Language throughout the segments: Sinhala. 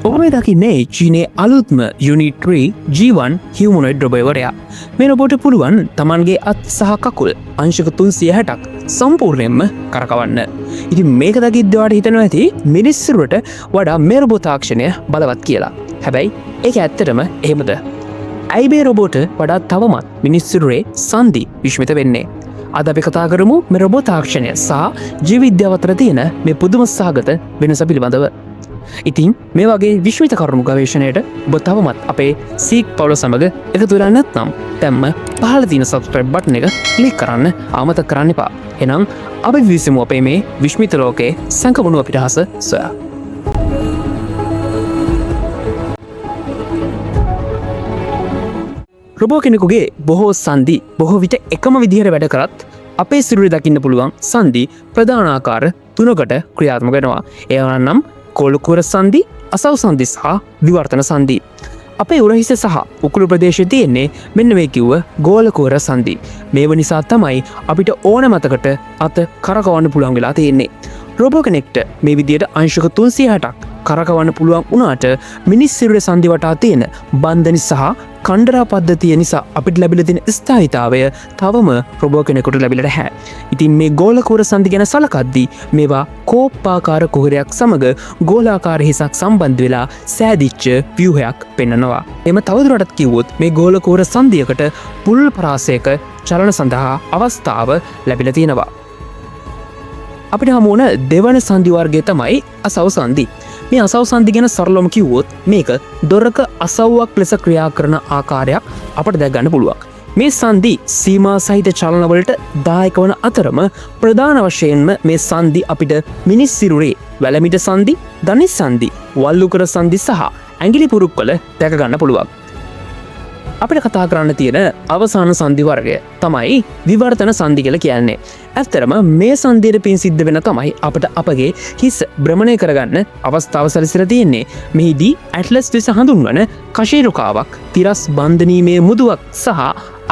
ඔබ මේ දකින්නේ චීනයේ අලුත්ම යුනිට් 3 G1 humanoid රොබෝවරයා. මේ රොබෝට පුළුවන් තමන්ගේ අත් සහ කකුල් අංශක 360ක් සම්පූර්ණයෙන්ම කරකවන්න. ඉතින් මේක දකිද්දී ඔයාලට හිතෙනවා ඇති මිනිස්සුන්ට වඩා මේ රොබෝ තාක්ෂණය බලවත් කියලා. හැබැයි ඒක ඇත්තටම එහෙමද? ඇයි මේ රොබෝට වඩා තවමත් මිනිස්සුන්ගේ සංදි විශ්මිත වෙන්නේ? අද අපි කතා කරමු මේ රොබෝ තාක්ෂණය සහ ජීව විද්‍යාව අතර තියෙන මේ පුදුම සහගත වෙනස පිළිබඳව. ඉතින් මේ වගේ විශ්මිත කරුණු ගවේෂණයට ඔබ තවමත් අපේ සීක් පවුල සමග එකතු වෙලා නැත්නම් දැම්ම පහළ තියෙන subscribe button එක ක්ලික් කරන්න අමතක කරන්න එපා. එහෙනම් අපි විසමු අපේ මේ විශ්මිත ලෝකයේ සංකවණු අපිටහස සොයා. රොබෝ කෙනෙකුගේ බොහෝ සංදි බොහෝ විට එකම විදිහට වැඩ කරත් අපේ සිරුරේ දකින්න පුළුවන් සංදි ප්‍රධාන ආකාර තුනකට ක්‍රියාත්මක වෙනවා. ඒවා නම් කොළුකුර සංදි, අසව් සංදි සහ විවර්තන සංදි. අපේ උරහිස සහ උකුළු ප්‍රදේශයේ තියෙන්නේ මෙන්න මේ කිව්ව ගෝලකුර සංදි. මේව නිසා තමයි අපිට ඕන මතකට අත කරකවන්න පුළුවන් වෙලා තියෙන්නේ. රොබෝ කෙනෙක්ට මේ විදියට අංශක 360ක් කරකවන්න පුළුවන් වුණාට මිනිස් සිරුරේ සංදි වටා තියෙන බන්ධනි සහ කණ්ඩරා පද්ධතිය නිසා අපිට ලැබිලා තියෙන ස්ථායීතාවය තවම රොබෝ කෙනෙකුට ලැබිලා නැහැ. ඉතින් මේ ගෝලකුර සංදි ගැන සලකද්දී මේවා කෝප්පාකාර කුහරයක් සමග ගෝලාකාර හිසක් සම්බන්ධ වෙලා සෑදිච්ච ව්‍යුහයක් පෙන්වනවා. එම තවදුරටත් කිව්වොත් මේ ගෝලකුර සංදියකට පුළුල් පරාසයක චලන සඳහා අවස්ථාව ලැබිලා තියෙනවා. අපිට හමු වන දෙවන සංදි වර්ගය තමයි අසව් සංදි. මේ අසව් සංදි ගැන සරලවම කිව්වොත් මේක දොරක අසව්වක් ලෙස ක්‍රියා කරන ආකාරයක් අපට දැක ගන්න පුළුවන්. මේ සංදි සීමා සහිත චලනවලට දායක වන අතරම ප්‍රධාන වශයෙන්ම මේ සංදි අපිට මිනිස් සිරුරේ වැලමිට සංදි, ධනිස් සංදි, වල්ලුකර සංදි සහ ඇඟිලි පුරුක්වල දැක ගන්න පුළුවන්. අපිට කතා කරන්න තියෙන අවසාන සංදි වර්ගය තමයි විවර්තන සංදි කියලා කියන්නේ. ඇත්තරම මේ සංදියට පින් සිද්ධ වෙන තමයි අපට අපගේ හිස භ්‍රමණය කරගන්න අවස්ථාව සැලසෙලා තියෙන්නේ. මෙහිදී ඇට්ලස් ලෙස හඳුන්වන කශේරුකාවක්, තිරස් බන්ධනීමේ මුදුවක් සහ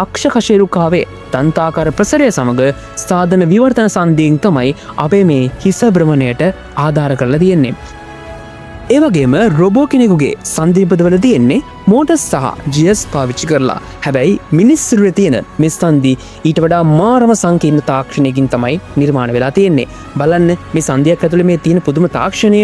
අක්ෂ කශේරුකාවේ දන්තාකාර ප්‍රසරය සමග සාධන විවර්තන සංදියෙන් තමයි අපේ මේ හිස භ්‍රමණයට ආධාර කරලා තියෙන්නේ. ඒ වගේම රොබෝ කෙනෙකුගේ සංදීපදවල තියෙන්නේ මෝටර්ස් සහ GS පාවිච්චි කරලා. හැබැයි මිනිස් සිරුරේ තියෙන මේ සංදි ඊට වඩා මාරම සංකීර්ණ තාක්ෂණයකින් තමයි නිර්මාණය වෙලා තියෙන්නේ. බලන්න මේ සංදියක් ඇතුලේ මේ තියෙන පුදුම තාක්ෂණය.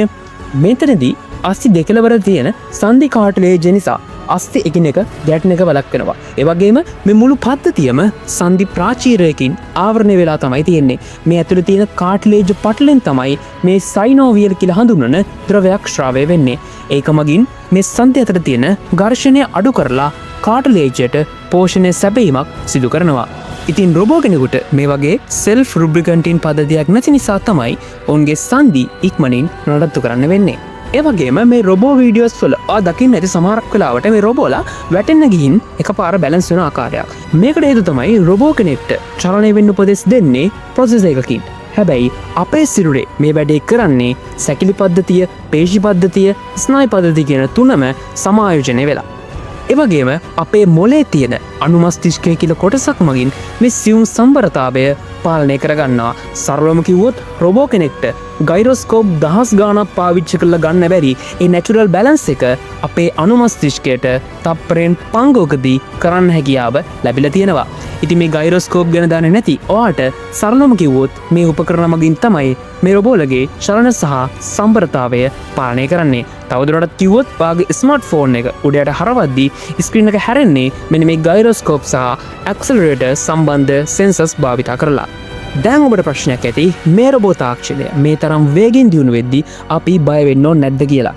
මෙතනදී අස්ථි දෙකලවර තියෙන සංදි කාටලේජ් නිසා අස්ථි එකිනෙක ගැටෙන එක වළක්වනවා. ඒ වගේම මේ මුළු පද්ධතියම සංදි ප්‍රාචීරයකින් ආවරණය වෙලා තමයි තියෙන්නේ. මේ ඇතුලේ තියෙන කාටලේජ් පටලෙන් තමයි මේ සයිනෝවියල් කියලා හඳුන්වන ද්‍රවයක් ශ්‍රාවය වෙන්නේ. ඒක මගින් මේ සංදි අතර තියෙන ඝර්ෂණය අඩු කරලා කාටලේජ්යට පෝෂණය සැපීමක් සිදු කරනවා. ඉතින් රොබෝ කෙනෙකුට මේ වගේ සෙල්ෆ් රුබ්‍රිකන්ටින් පද්ධතියක් නැති නිසා තමයි ඔවුන්ගේ සංදි ඉක්මනින් නඩත්තු කරන්න වෙන්නේ. ඒවගේම මේ රොබෝ වීඩියෝස් වල දකින්න ඇති සමහරක් වෙලාවට මේ රොබෝලා වැටෙන්න ගිහින් එකපාර බැලන්ස් වෙන ආකාරයක්. මේකට හේතුව තමයි රොබෝ කෙනෙක්ට චලනය වෙන්න උපදෙස් දෙන්නේ ප්‍රොසෙසර් එකකින්. හැබැයි අපේ සිරුරේ මේ වැඩේ කරන්නේ සැකිලි පද්ධතිය, පේශි පද්ධතිය, ස්නායු පද්ධතිය කියන තුනම සමායෝජනය වෙලා. එවගේම අපේ මොලේ තියෙන අනුමස්තිෂ්කය කියලා කොටසක් මගින් මේ සියුම් සම්බරතාවය පාලනය කරගන්නවා. සරලවම කිව්වොත් රොබෝ කෙනෙක්ට ගයිරොස්කෝප් දහස් ගාණක් පාවිච්චි කරලා ගන්න බැරි ඒ නැචරල් බැලන්ස් එක අපේ අනුමස්තිෂ්කයට තප්පරෙන් පංගුවකදී කරන්න හැකියාව ලැබිලා තියෙනවා. ඉතින් මේ ගයිරොස්කෝප් ගැන දන්නේ නැති ඔයාට සරලවම කිව්වොත් මේ උපකරණ මගින් තමයි මේ රොබෝලගේ චලන සහ සම්බරතාවය පාලනය කරන්නේ. තවදුරටත් කිව්වොත් වාගේ ස්මාර්ට්ෆෝන් එක උඩයට හරවද්දී ස්ක්‍රීන් එක හැරෙන්නේ මෙන්න මේ ගයිරොස්කෝප් සහ ඇක්සලරේටර් සම්බන්ධ සෙන්සර්ස් භාවිත කරලා. දැන් ඔබට ප්‍රශ්නයක් ඇති මේ රොබෝ තාක්ෂණය මේ තරම් වේගෙන් දියුණු වෙද්දී අපි බය වෙන්න ඕනේ නැද්ද කියලා.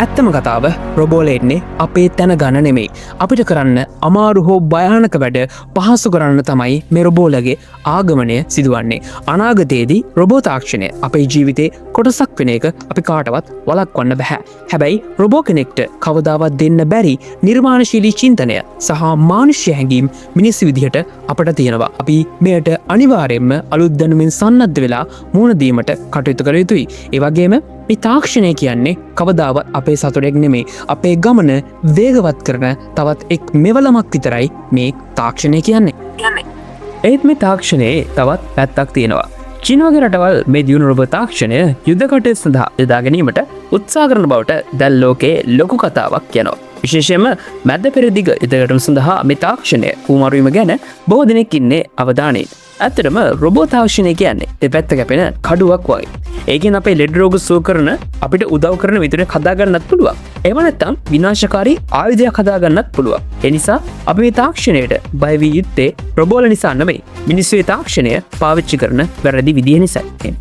ඇත්තම කතාව රොබෝල එන්නේ අපේ තැන ගන්න නෙමෙයි. අපිට කරන්න අමාරු හෝ භයානක වැඩ පහසු කරන්න තමයි මේ රොබෝලගේ ආගමනය සිදුවන්නේ. අනාගතයේදී රොබෝ තාක්ෂණය අපේ ජීවිතේ කොටසක් වෙන එක අපි කාටවත් වළක්වන්න බෑ. හැබැයි රොබෝ කෙනෙක්ට කවදාවත් දෙන්න බැරි නිර්මාණශීලී චින්තනය සහ මානුෂ්‍ය හැඟීම් මිනිස්සු විදිහට අපට තියෙනවා. අපි මෙයට අනිවාර්යයෙන්ම අලුත් දැනුමින් සන්නද්ධ වෙලා මුහුණ දීමට කටයුතු කළ යුතුයි. ඒ වගේම මේ තාක්ෂණය කියන්නේ කවදාවත් අපේ සතුටක් නෙමේ. අපේ ගමන වේගවත් කරන තවත් එක් මෙවලමක් විතරයි මේ තාක්ෂණය කියන්නේ. ඒත් මේ තාක්ෂණයේ තවත් පැත්තක් තියෙනවා. චීනවගේ රටවල් මේ දියුණු රොබෝට් තාක්ෂණය යුද්ධ කටයුතු සඳහා යොදා ගැනීමට උත්සාහ කරන බවට දැන් ලෝකයේ ලොකු කතාවක් යනවා. විශේෂයෙන්ම මැද පෙරදිග යුදකටම සඳහා මේ තාක්ෂණය කුමාරුවීම ගැන බොහෝ දෙනෙක් ඉන්නේ අවධානයෙන්. ඇත්තටම රොබෝ තාක්ෂණය කියන්නේ දෙපැත්ත කැපෙන කඩුවක් වගේ. ඒකෙන් අපේ ලෙඩ රෝග සුව කරන අපිට උදව් කරන විදිහට හදාගන්නත් පුළුවන්. එහෙම නැත්නම් විනාශකාරී ආයුධයක් හදාගන්නත් පුළුවන්. ඒ නිසා අපි මේ තාක්ෂණයට බය වී යුත්තේ රොබෝල නිසා නෙමෙයි. මිනිස්සුගේ තාක්ෂණය පාවිච්චි කරන වැරදි විදිහ නිසායි.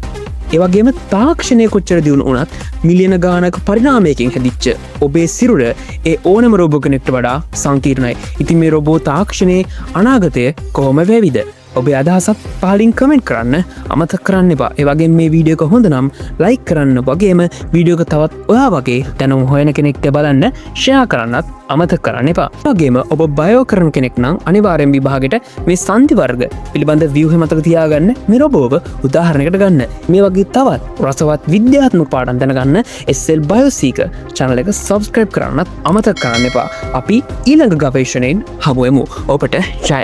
ඒවගේම තාක්ෂණය කොච්චර දියුණු වුණත් මිලියන ගානක පරිනාමයකින් හැදිච්ච ඔබේ සිරුර ඒ ඕනම රොබෝ කෙනෙක්ට වඩා සංකීර්ණයි. ඉතින් මේ රොබෝ තාක්ෂණයේ අනාගතය කොහොම වේවිද? ඔබේ අදහසත් පහලින් කමෙන්ට් කරන්න අමතක කරන්න එපා. ඒ වගේම මේ වීඩියෝ එක හොඳ නම් ලයික් කරන්න වගේම වීඩියෝ එක තවත් ඔයා වගේ දැනුම් හොයන කෙනෙක්ට බලන්න ෂෙයා කරන්නත් අමතක කරන්න එපා. වගේම ඔබ බයෝ කරන කෙනෙක් නම් අනිවාර්යෙන් විභාගෙට මේ සංධි වර්ග පිළිබඳ ව්‍යුහය මතක තියාගන්න මේ රොබෝව උදාහරණයකට ගන්න. මේ වගේ තවත් රසවත් විද්‍යාත්මක පාඩම් දැනගන්න SL Bioseeker channel එක subscribe කරන්නත් අමතක කරන්න එපා. අපි ඊළඟ ගවේෂණයෙන් හමු වෙමු. ඔබට ජය.